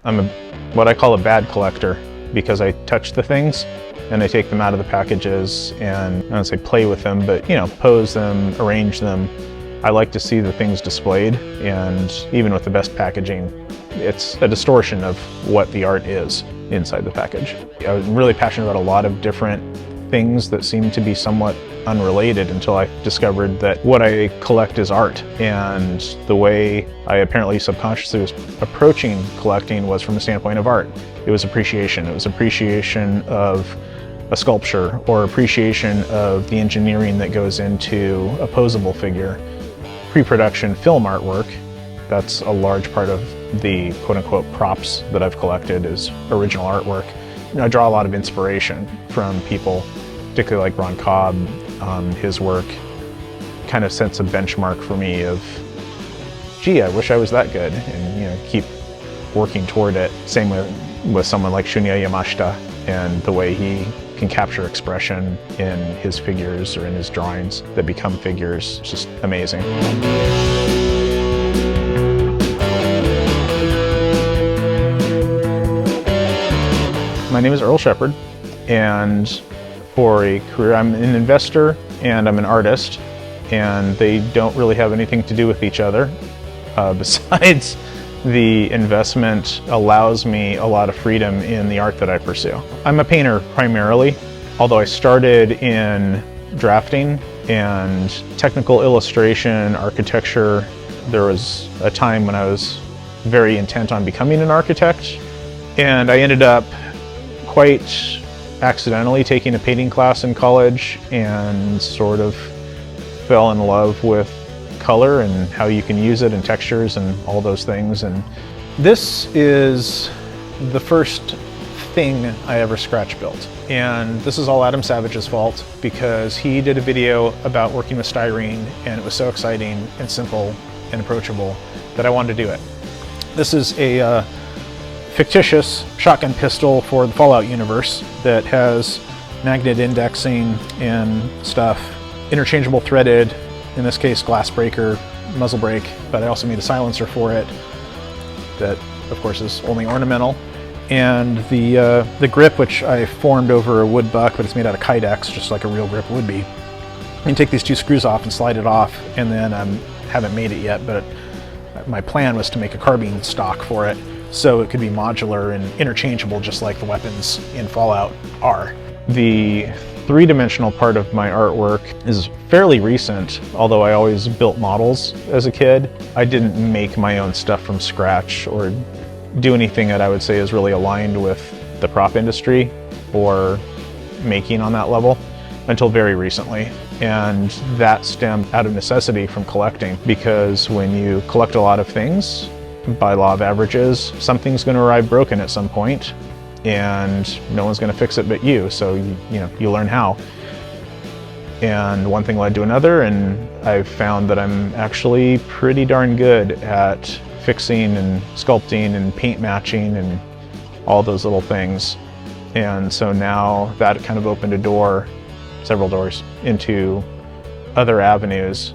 I'm what I call a bad collector because I touch the things and I take them out of the packages and I don't say play with them, but pose them, arrange them. I like to see the things displayed, and even with the best packaging, it's a distortion of what the art is inside the package. I was really passionate about a lot of different things that seem to be somewhat unrelated until I discovered that what I collect is art, and the way I apparently subconsciously was approaching collecting was from the standpoint of art. It was appreciation. It was appreciation of a sculpture or appreciation of the engineering that goes into a posable figure. Pre-production film artwork, that's a large part of the quote-unquote props that I've collected is original artwork. I draw a lot of inspiration from people, particularly like Ron Cobb. His work kind of sets a benchmark for me of, gee, I wish I was that good, and keep working toward it. Same with someone like Shunya Yamashita and the way he can capture expression in his figures or in his drawings that become figures. It's just amazing. My name is Earl Shepherd, and for a career I'm an investor and I'm an artist, and they don't really have anything to do with each other. Besides, the investment allows me a lot of freedom in the art that I pursue. I'm a painter primarily, although I started in drafting and technical illustration, architecture. There was a time when I was very intent on becoming an architect, and I ended up quite accidentally taking a painting class in college and sort of fell in love with color and how you can use it and textures and all those things. And this is the first thing I ever scratch built. And this is all Adam Savage's fault because he did a video about working with styrene, and it was so exciting and simple and approachable that I wanted to do it. This is a fictitious shotgun pistol for the Fallout universe that has magnet indexing and stuff, interchangeable threaded, in this case glass breaker, muzzle brake, but I also made a silencer for it that of course is only ornamental. And the grip, which I formed over a wood buck, but it's made out of Kydex, just like a real grip would be. You can take these two screws off and slide it off, and then haven't made it yet, but my plan was to make a carbine stock for it so it could be modular and interchangeable just like the weapons in Fallout are. The three-dimensional part of my artwork is fairly recent, although I always built models as a kid. I didn't make my own stuff from scratch or do anything that I would say is really aligned with the prop industry or making on that level until very recently. And that stemmed out of necessity from collecting, because when you collect a lot of things, by law of averages, something's going to arrive broken at some point, and no one's going to fix it but you. So you learn how. And one thing led to another, and I've found that I'm actually pretty darn good at fixing and sculpting and paint matching and all those little things. And so now that kind of opened a door, several doors, into other avenues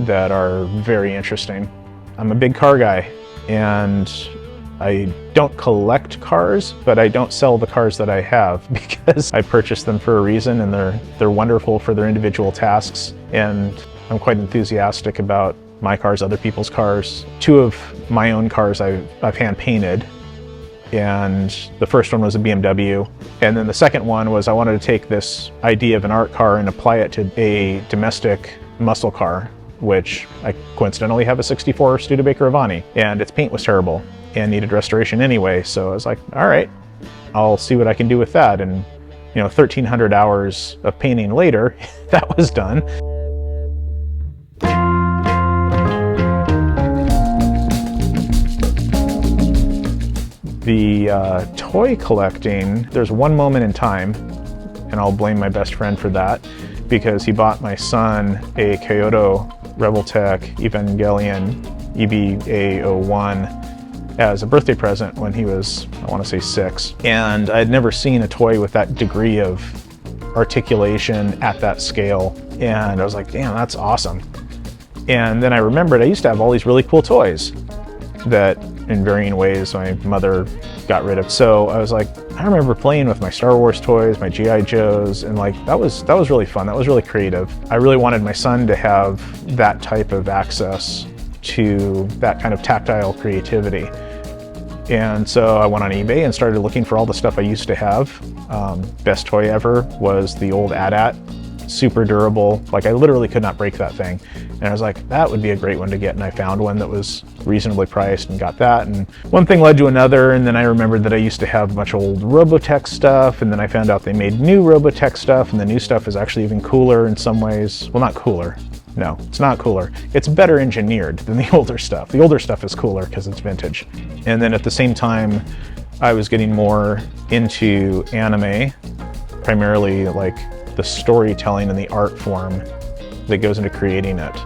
that are very interesting. I'm a big car guy, and I don't collect cars, but I don't sell the cars that I have because I purchased them for a reason, and they're wonderful for their individual tasks. And I'm quite enthusiastic about my cars, other people's cars. Two of my own cars I've hand painted, and the first one was a BMW. And then the second one was I wanted to take this idea of an art car and apply it to a domestic muscle car, which I coincidentally have a '64 Studebaker Avani, and its paint was terrible and needed restoration anyway. So I was like, all right, I'll see what I can do with that. And 1,300 hours of painting later, that was done. The toy collecting, there's one moment in time, and I'll blame my best friend for that, because he bought my son a Kyoto Rebeltech Evangelion EBA-01 as a birthday present when he was, I want to say 6. And I'd never seen a toy with that degree of articulation at that scale. And I was like, damn, that's awesome. And then I remembered I used to have all these really cool toys that in varying ways my mother got rid of. So I was like, I remember playing with my Star Wars toys, my G.I. Joes, and like that was really fun. That was really creative. I really wanted my son to have that type of access to that kind of tactile creativity. And so I went on eBay and started looking for all the stuff I used to have. Best toy ever was the old AT-AT, super durable. Like I literally could not break that thing. And I was like, that would be a great one to get. And I found one that was reasonably priced and got that. And one thing led to another. And then I remembered that I used to have a bunch of old Robotech stuff. And then I found out they made new Robotech stuff. And the new stuff is actually even cooler in some ways. Well, not cooler. No, it's not cooler. It's better engineered than the older stuff. The older stuff is cooler because it's vintage. And then at the same time, I was getting more into anime, primarily like the storytelling and the art form that goes into creating it.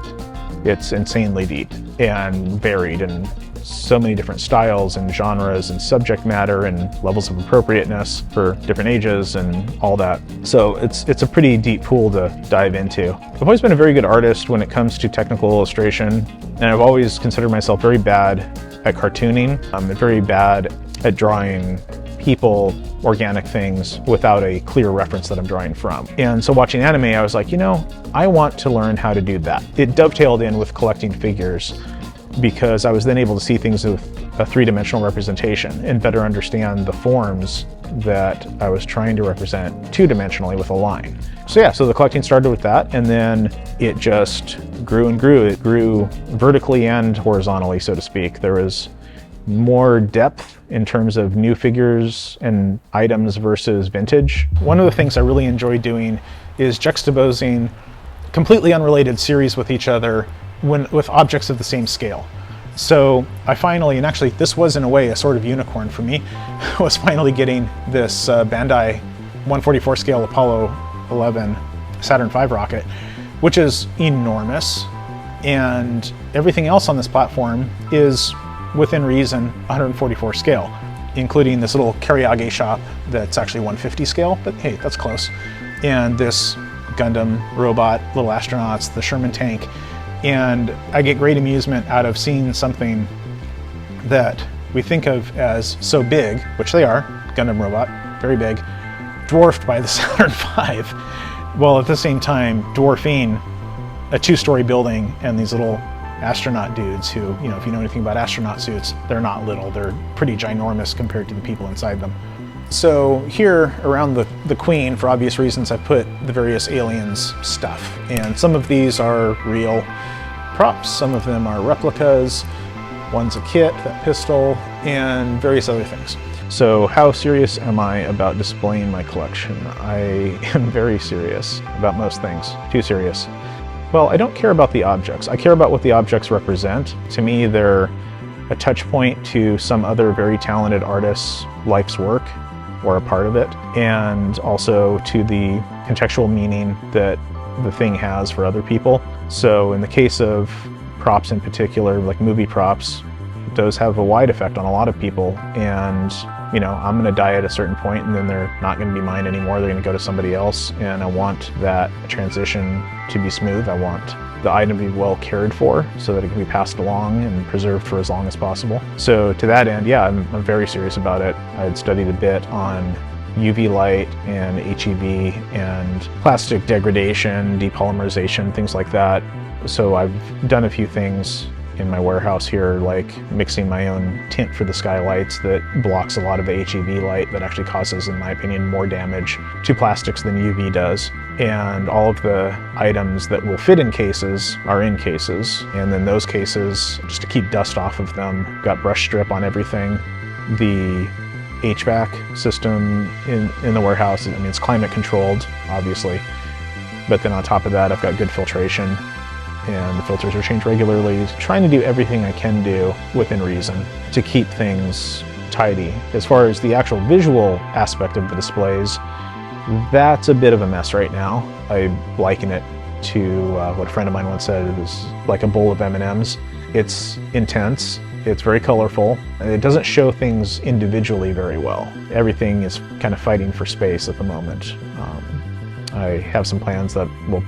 It's insanely deep and varied and so many different styles and genres and subject matter and levels of appropriateness for different ages and all that. So it's a pretty deep pool to dive into. I've always been a very good artist when it comes to technical illustration, and I've always considered myself very bad at cartooning. I'm very bad at drawing people, organic things without a clear reference that I'm drawing from. And so watching anime, I was like, you know, I want to learn how to do that. It dovetailed in with collecting figures because I was then able to see things with a three-dimensional representation and better understand the forms that I was trying to represent two-dimensionally with a line. So yeah, so the collecting started with that, and then it just grew and grew. It grew vertically and horizontally, so to speak. There was more depth in terms of new figures and items versus vintage. One of the things I really enjoy doing is juxtaposing completely unrelated series with each other with objects of the same scale. So I finally, and actually this was in a way a sort of unicorn for me, was finally getting this Bandai 144 scale Apollo 11 Saturn V rocket, which is enormous, and everything else on this platform is within reason 144 scale, including this little Kariage shop that's actually 150 scale, but hey, that's close. And this Gundam robot, little astronauts, the Sherman tank. And I get great amusement out of seeing something that we think of as so big, which they are, Gundam robot, very big, dwarfed by the Saturn V, while at the same time dwarfing a two-story building and these little astronaut dudes who, you know, if you know anything about astronaut suits, they're not little, they're pretty ginormous compared to the people inside them. So here around the Queen, for obvious reasons, I put the various aliens stuff. And some of these are real props, some of them are replicas, one's a kit, that pistol, and various other things. So how serious am I about displaying my collection? I am very serious about most things, too serious. Well, I don't care about the objects. I care about what the objects represent. To me, they're a touch point to some other very talented artist's life's work, or a part of it, and also to the contextual meaning that the thing has for other people. So in the case of props in particular, like movie props, those have a wide effect on a lot of people, and you know, I'm gonna die at a certain point and then they're not gonna be mine anymore, they're gonna go to somebody else, and I want that transition to be smooth. I want the item to be well cared for so that it can be passed along and preserved for as long as possible. So to that end, yeah, I'm very serious about it. I had studied a bit on UV light and HEV and plastic degradation, depolymerization, things like that. So I've done a few things in my warehouse here, like mixing my own tint for the skylights that blocks a lot of the HEV light that actually causes, in my opinion, more damage to plastics than UV does. And all of the items that will fit in cases are in cases. And then those cases, just to keep dust off of them, got brush strip on everything. The HVAC system in the warehouse, I mean, it's climate controlled, obviously. But then on top of that, I've got good filtration, and the filters are changed regularly. Trying to do everything I can do within reason to keep things tidy. As far as the actual visual aspect of the displays, that's a bit of a mess right now. I liken it to what a friend of mine once said, it was like a bowl of M&Ms. It's intense, it's very colorful, and it doesn't show things individually very well. Everything is kind of fighting for space at the moment. I have some plans that will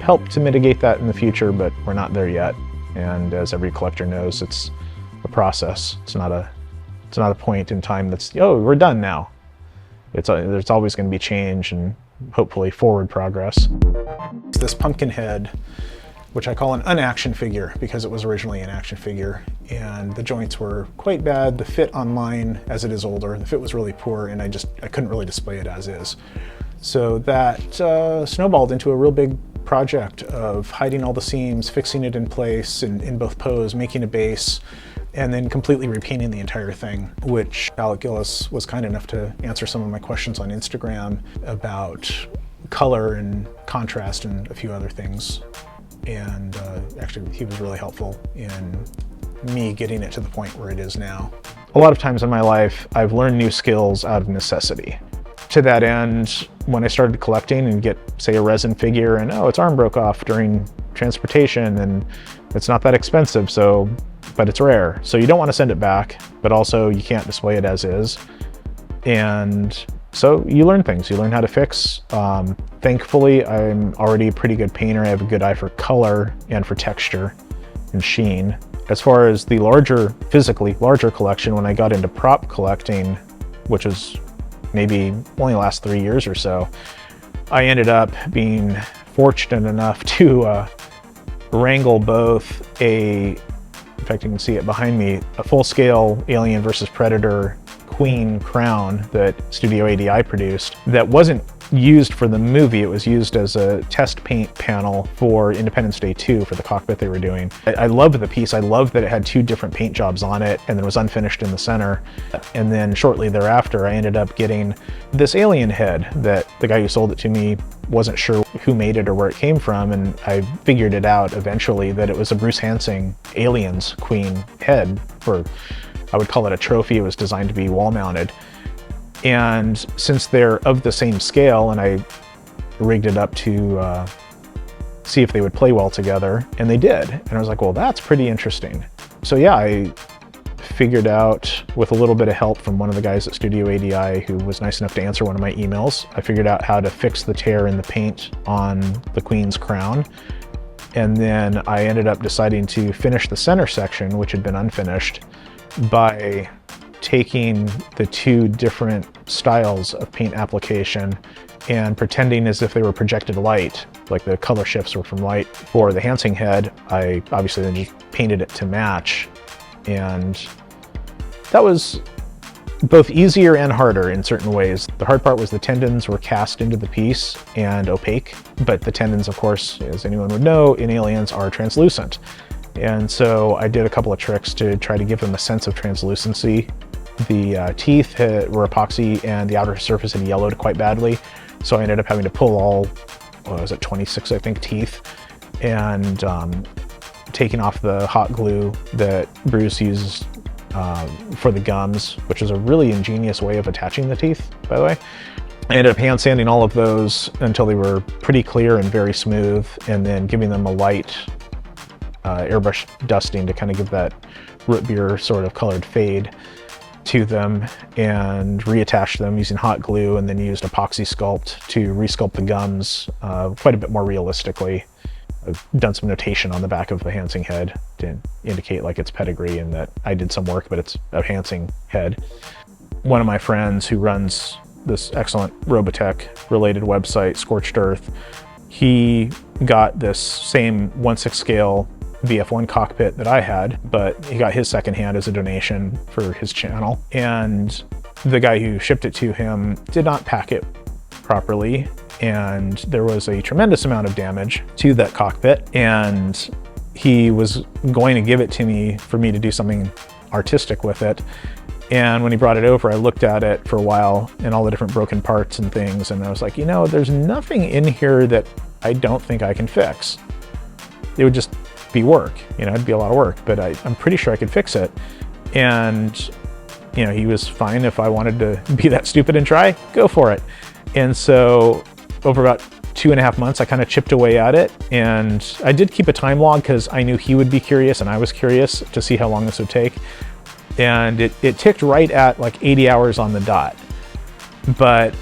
help to mitigate that in the future, but we're not there yet. And as every collector knows, it's a process. It's not a It's not a point in time that's, oh, we're done now. There's always going to be change and hopefully forward progress. This pumpkin head, which I call an unaction figure because it was originally an action figure, and the joints were quite bad. The fit on mine, as it is older, the fit was really poor, and I couldn't really display it as is. So that snowballed into a real big project of hiding all the seams, fixing it in place in both pose, making a base, and then completely repainting the entire thing, which Alec Gillis was kind enough to answer some of my questions on Instagram about color and contrast and a few other things. And actually, he was really helpful in me getting it to the point where it is now. A lot of times in my life, I've learned new skills out of necessity. To that end, when I started collecting and get, say, a resin figure and, oh, its arm broke off during transportation and it's not that expensive, but it's rare. So you don't want to send it back, but also you can't display it as is. And so you learn things, you learn how to fix. Thankfully, I'm already a pretty good painter. I have a good eye for color and for texture and sheen. As far as the physically larger collection, when I got into prop collecting, which was maybe only the last 3 years or so, I ended up being fortunate enough to wrangle both in fact you can see it behind me, a full-scale Alien vs. Predator Queen crown that Studio ADI produced that wasn't used for the movie. It was used as a test paint panel for Independence Day 2 for the cockpit they were doing. I loved the piece. I loved that it had 2 different paint jobs on it and it was unfinished in the center. And then shortly thereafter, I ended up getting this alien head that the guy who sold it to me wasn't sure who made it or where it came from, and I figured it out eventually that it was a Bruce Hansing Aliens Queen head I would call it a trophy. It was designed to be wall mounted. And since they're of the same scale, and I rigged it up to see if they would play well together, and they did. And I was like, well, that's pretty interesting. So yeah, I figured out, with a little bit of help from one of the guys at Studio ADI who was nice enough to answer one of my emails, I figured out how to fix the tear in the paint on the Queen's crown. And then I ended up deciding to finish the center section, which had been unfinished, by taking the 2 different styles of paint application and pretending as if they were projected light, like the color shifts were from light. For the Hansing head, I obviously then just painted it to match, and that was both easier and harder in certain ways. The hard part was the tendons were cast into the piece and opaque, but the tendons, of course, as anyone would know, in Aliens are translucent. And so I did a couple of tricks to try to give them a sense of translucency. The teeth were epoxy and the outer surface had yellowed quite badly. So I ended up having to pull all, what was it, 26, I think, teeth, and taking off the hot glue that Bruce used for the gums, which is a really ingenious way of attaching the teeth, by the way. I ended up hand sanding all of those until they were pretty clear and very smooth, and then giving them a light airbrush dusting to kind of give that root beer sort of colored fade to them, and reattached them using hot glue, and then used epoxy sculpt to resculpt the gums quite a bit more realistically. I've done some notation on the back of the Hansing head to indicate like its pedigree and that I did some work, but it's a Hansing head. One of my friends who runs this excellent Robotech related website, Scorched Earth, he got this same 1/6 scale VF1 cockpit that I had, but he got his secondhand as a donation for his channel. And the guy who shipped it to him did not pack it properly, and there was a tremendous amount of damage to that cockpit, and he was going to give it to me for me to do something artistic with it. And when he brought it over, I looked at it for a while and all the different broken parts and things, and I was like, you know, there's nothing in here that I don't think I can fix. It would just be work, you know, it'd be a lot of work, but I'm pretty sure I could fix it. And, you know, he was fine if I wanted to be that stupid and try, go for it. And so over about 2.5 months, I kind of chipped away at it, and I did keep a time log because I knew he would be curious and I was curious to see how long this would take. And it ticked right at like 80 hours on the dot. But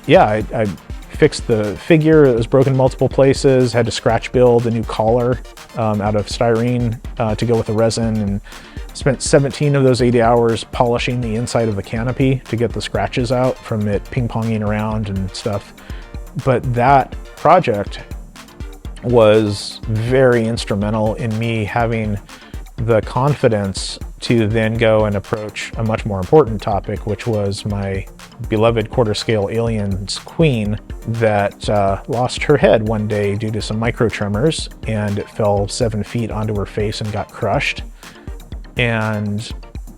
yeah, I fixed the figure. It was broken multiple places, had to scratch build a new collar out of styrene to go with the resin, and Spent 17 of those 80 hours polishing the inside of the canopy to get the scratches out from it ping-ponging around and stuff. But that project was very instrumental in me having the confidence to then go and approach a much more important topic, which was my beloved quarter scale alien's queen that lost her head one day due to some micro tremors, and it fell 7 feet onto her face and got crushed. And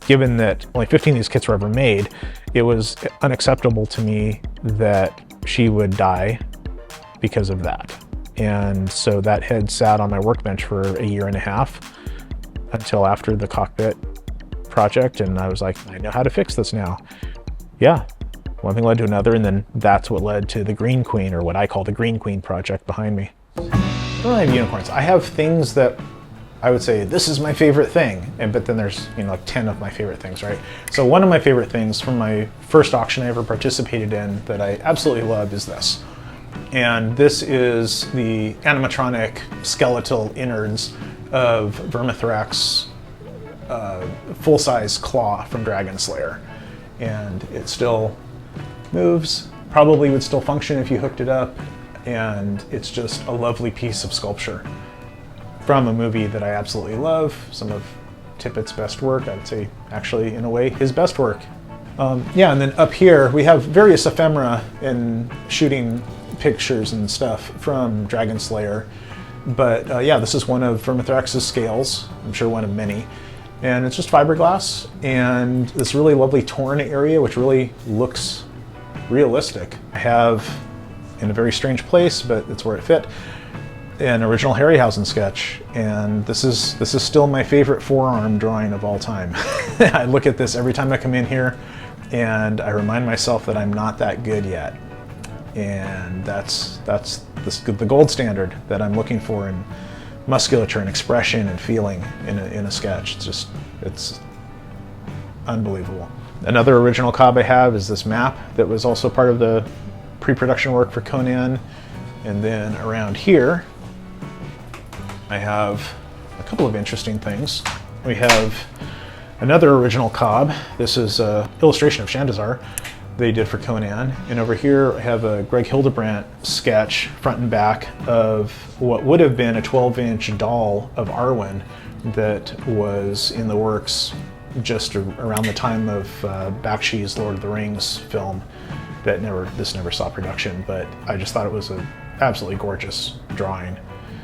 given that only 15 of these kits were ever made, it was unacceptable to me that she would die because of that. And so that head sat on my workbench for a year and a half until after the cockpit project, and I was like, I know how to fix this now. Yeah, one thing led to another, and then that's what led to the Green Queen, or what I call the Green Queen project behind me. I don't really have unicorns. I have things that I would say, this is my favorite thing, but then there's, you know, like 10 of my favorite things, right? So one of my favorite things from my first auction I ever participated in that I absolutely love is this. And this is the animatronic skeletal innards of Vermithrax's full-size claw from Dragon Slayer. And it still moves, probably would still function if you hooked it up, and it's just a lovely piece of sculpture from a movie that I absolutely love, some of Tippett's best work. I would say, actually, in a way, his best work. Yeah, and then up here, we have various ephemera and shooting pictures and stuff from Dragon Slayer. But yeah, this is one of Vermithrax's scales, I'm sure one of many. And it's just fiberglass, and this really lovely torn area, which really looks realistic. I have, in a very strange place, but it's where it fit, an original Harryhausen sketch, and this is still my favorite forearm drawing of all time. I look at this every time I come in here, and I remind myself that I'm not that good yet, and that's the gold standard that I'm looking for in musculature and expression and feeling in a sketch. It's unbelievable. Another original cob I have is this map that was also part of the pre-production work for Conan, and then around here I have a couple of interesting things. We have another original cob. This is an illustration of Shandazar they did for Conan. And over here I have a Greg Hildebrandt sketch, front and back, of what would have been a 12-inch doll of Arwen that was in the works just around the time of Bakshi's Lord of the Rings film. This never saw production, but I just thought it was an absolutely gorgeous drawing.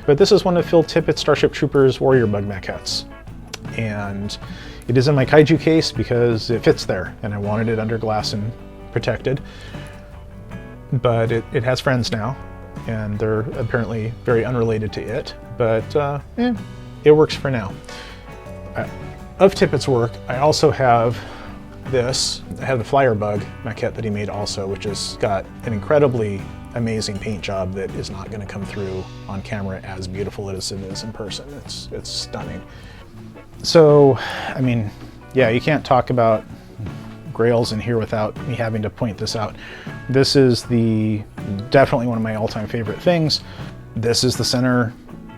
But this is one of Phil Tippett's Starship Troopers Warrior Bug maquettes. And it is in my kaiju case because it fits there, and I wanted it under glass and protected. But it has friends now, and they're apparently very unrelated to it, but it works for now. Of Tippett's work, I also have this. I have the Flyer Bug maquette that he made also, which has got an incredibly amazing paint job that is not going to come through on camera as beautiful as it is in person. It's stunning. So, I mean, yeah, you can't talk about grails in here without me having to point this out. This is definitely one of my all-time favorite things. This is the center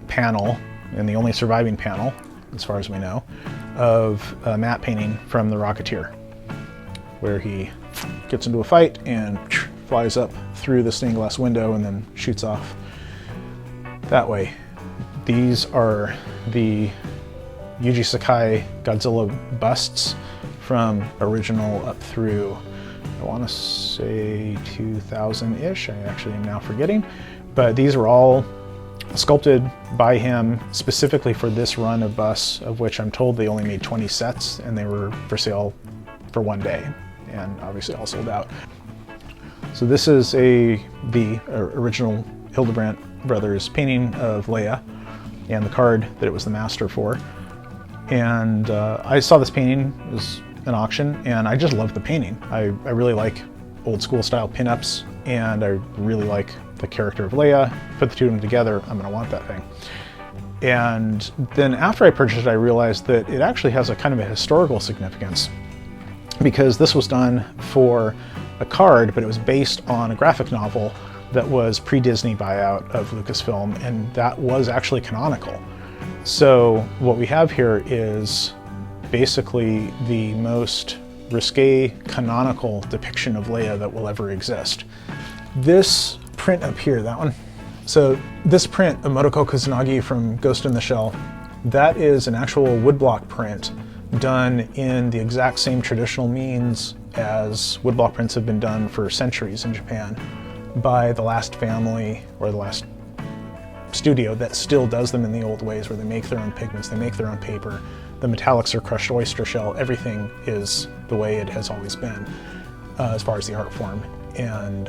panel, and the only surviving panel, as far as we know, of a matte painting from The Rocketeer, where he gets into a fight and flies up through the stained glass window and then shoots off that way. These are the Yuji Sakai Godzilla busts from original up through, I want to say 2000-ish. I actually am now forgetting. But these were all sculpted by him specifically for this run of busts, of which I'm told they only made 20 sets, and they were for sale for one day, and obviously all sold out. So this is the original Hildebrandt brothers painting of Leia and the card that it was the master for. And I saw this painting, it was an auction, and I just love the painting. I really like old school style pinups, and I really like the character of Leia. Put the two of them together, I'm gonna want that thing. And then after I purchased it, I realized that it actually has a kind of a historical significance, because this was done for a card, but it was based on a graphic novel that was pre-Disney buyout of Lucasfilm, and that was actually canonical. So what we have here is basically the most risque canonical depiction of Leia that will ever exist. This print up here, that one. So this print of Motoko Kusanagi from Ghost in the Shell, that is an actual woodblock print done in the exact same traditional means as woodblock prints have been done for centuries in Japan by the last family or the last studio that still does them in the old ways, where they make their own pigments, they make their own paper, the metallics are crushed oyster shell, everything is the way it has always been as far as the art form. And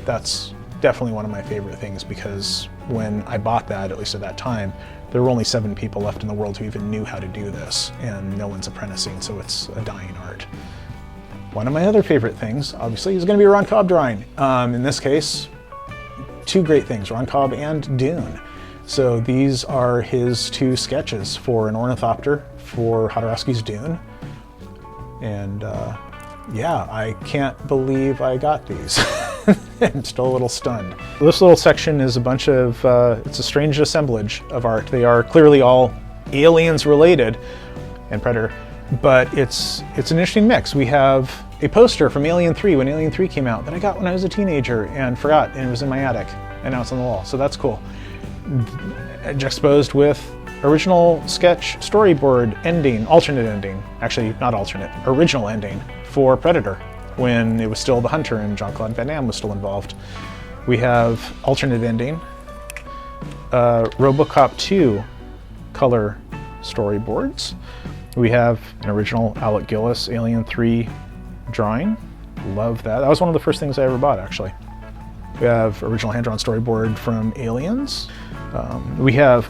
that's definitely one of my favorite things, because when I bought that, at least at that time, there were only 7 people left in the world who even knew how to do this, and no one's apprenticing, so it's a dying art. One of my other favorite things, obviously, is going to be Ron Cobb drawing. In this case, 2 great things, Ron Cobb and Dune. So these are his 2 sketches for an ornithopter for Jodorowsky's Dune. And yeah, I can't believe I got these. I'm still a little stunned. This little section is a bunch of, it's a strange assemblage of art. They are clearly all aliens related, and Predator, but it's an interesting mix. We have a poster from Alien 3 when Alien 3 came out that I got when I was a teenager and forgot, and it was in my attic, and now it's on the wall, so that's cool. Juxtaposed with original sketch storyboard ending, alternate ending, actually not alternate, original ending for Predator when it was still the Hunter and Jean-Claude Van Damme was still involved. We have alternate ending, RoboCop 2 color storyboards. We have an original Alec Gillis Alien 3 drawing. Love that. That was one of the first things I ever bought, actually. We have original hand-drawn storyboard from Aliens. We have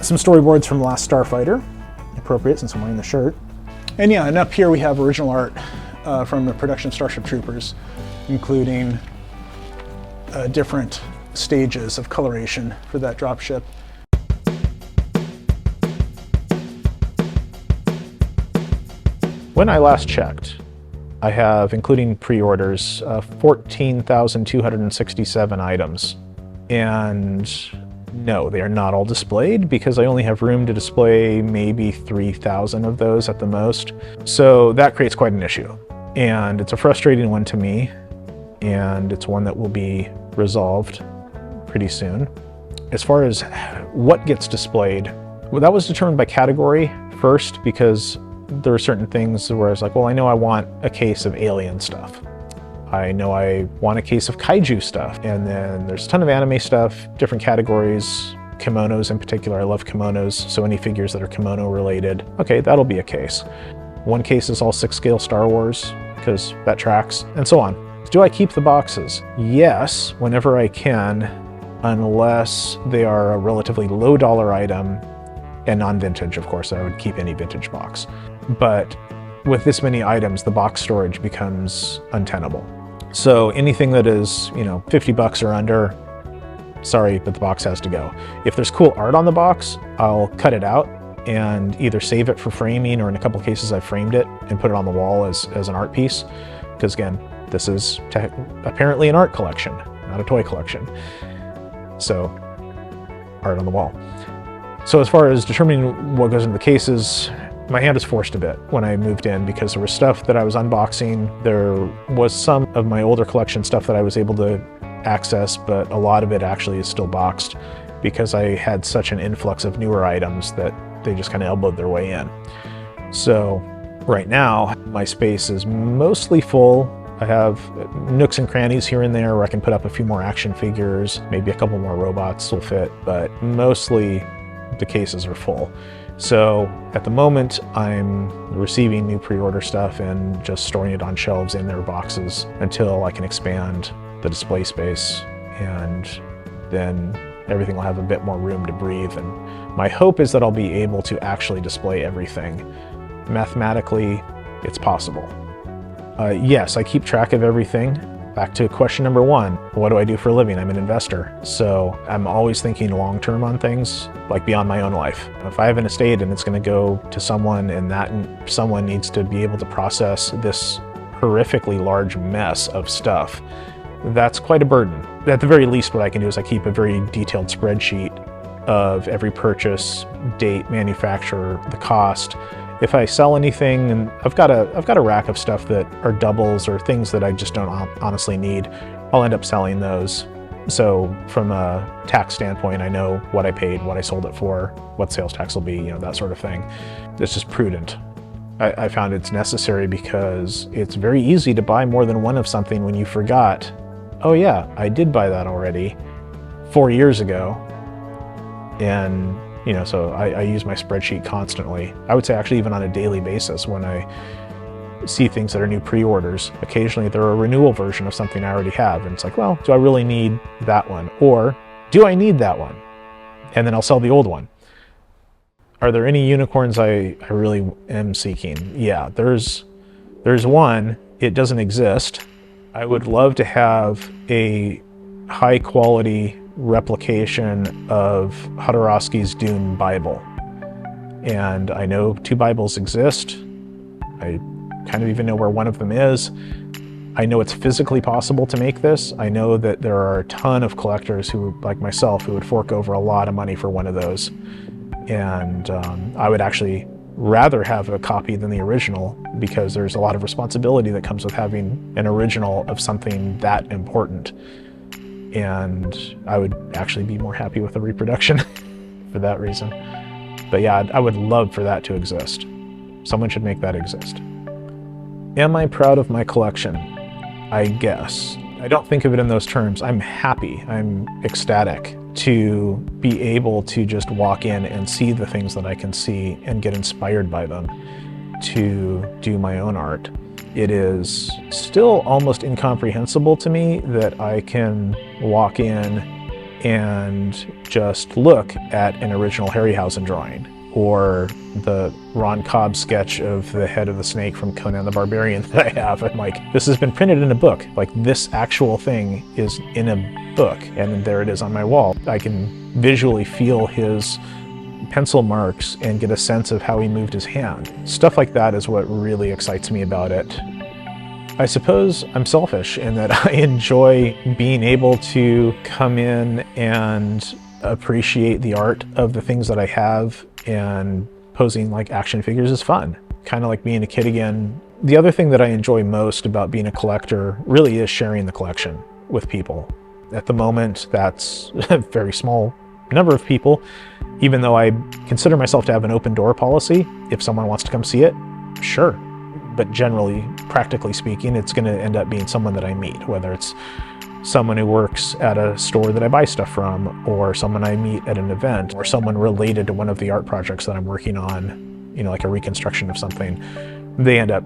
some storyboards from Last Starfighter, appropriate since I'm wearing the shirt. And yeah, and up here we have original art from the production Starship Troopers, including different stages of coloration for that dropship. When I last checked, I have, including pre-orders, 14,267 items. And no, they are not all displayed because I only have room to display maybe 3,000 of those at the most. So that creates quite an issue. And it's a frustrating one to me, and it's one that will be resolved pretty soon. As far as what gets displayed, well, that was determined by category first, because there are certain things where I was like, well, I know I want a case of alien stuff. I know I want a case of kaiju stuff. And then there's a ton of anime stuff, different categories, kimonos in particular. I love kimonos, so any figures that are kimono related, okay, that'll be a case. One case is all 6-scale Star Wars, because that tracks, and so on. Do I keep the boxes? Yes, whenever I can, unless they are a relatively low dollar item and non-vintage, of course. I would keep any vintage box. But with this many items, the box storage becomes untenable. So anything that is, 50 bucks or under, sorry, but the box has to go. If there's cool art on the box, I'll cut it out and either save it for framing, or in a couple cases I've framed it and put it on the wall as an art piece. Because again, this is apparently an art collection, not a toy collection. So, art on the wall. So as far as determining what goes into the cases, my hand is forced a bit when I moved in, because there was stuff that I was unboxing. There was some of my older collection stuff that I was able to access, but a lot of it actually is still boxed because I had such an influx of newer items that they just kind of elbowed their way in. So right now, my space is mostly full. I have nooks and crannies here and there where I can put up a few more action figures, maybe a couple more robots will fit, but mostly the cases are full. So at the moment, I'm receiving new pre-order stuff and just storing it on shelves in their boxes until I can expand the display space, and then everything will have a bit more room to breathe. And my hope is that I'll be able to actually display everything. Mathematically, it's possible. Yes, I keep track of everything. Back to question number 1, what do I do for a living? I'm an investor. So I'm always thinking long-term on things, like beyond my own life. If I have an estate and it's gonna go to someone, and that someone needs to be able to process this horrifically large mess of stuff, that's quite a burden. At the very least, what I can do is I keep a very detailed spreadsheet of every purchase, date, manufacturer, the cost, If I sell anything, and I've got a rack of stuff that are doubles or things that I just don't honestly need, I'll end up selling those. So from a tax standpoint, I know what I paid, what I sold it for, what sales tax will be, that sort of thing. It's just prudent. I found it's necessary because it's very easy to buy more than one of something when you forgot, oh yeah, I did buy that already 4 years ago. And so I use my spreadsheet constantly. I would say actually even on a daily basis when I see things that are new pre-orders. Occasionally they're a renewal version of something I already have. And it's like, well, do I really need that one? Or do I need that one? And then I'll sell the old one. Are there any unicorns I really am seeking? Yeah, there's one. It doesn't exist. I would love to have a high quality replication of Jodorowsky's Dune Bible. And I know 2 Bibles exist. I kind of even know where one of them is. I know it's physically possible to make this. I know that there are a ton of collectors who, like myself, who would fork over a lot of money for one of those. And I would actually rather have a copy than the original because there's a lot of responsibility that comes with having an original of something that important. And I would actually be more happy with a reproduction for that reason. But yeah, I would love for that to exist. Someone should make that exist. Am I proud of my collection? I guess. I don't think of it in those terms. I'm happy, I'm ecstatic to be able to just walk in and see the things that I can see and get inspired by them to do my own art. It is still almost incomprehensible to me that I can walk in and just look at an original Harryhausen drawing or the Ron Cobb sketch of the head of the snake from Conan the Barbarian that I have. I'm like, this has been printed in a book. Like, this actual thing is in a book, and there it is on my wall. I can visually feel his pencil marks and get a sense of how he moved his hand. Stuff like that is what really excites me about it. I suppose I'm selfish in that I enjoy being able to come in and appreciate the art of the things that I have, and posing like action figures is fun. Kind of like being a kid again. The other thing that I enjoy most about being a collector really is sharing the collection with people. At the moment, that's a very small number of people, even though I consider myself to have an open door policy. If someone wants to come see it, sure. But generally, practically speaking, it's going to end up being someone that I meet, whether it's someone who works at a store that I buy stuff from, or someone I meet at an event, or someone related to one of the art projects that I'm working on, like a reconstruction of something. They end up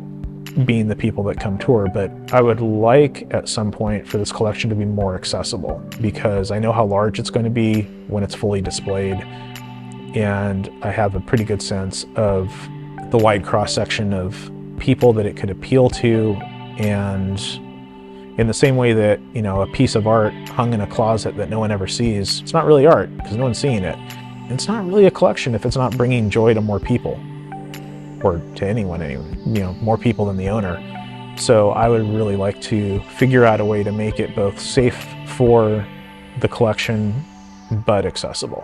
being the people that come tour. But I would like at some point for this collection to be more accessible, because I know how large it's going to be when it's fully displayed, and I have a pretty good sense of the wide cross-section of people that it could appeal to. And in the same way that, a piece of art hung in a closet that no one ever sees, it's not really art because no one's seeing it. It's not really a collection if it's not bringing joy to more people, or to anyone anyway, more people than the owner. So I would really like to figure out a way to make it both safe for the collection, but accessible.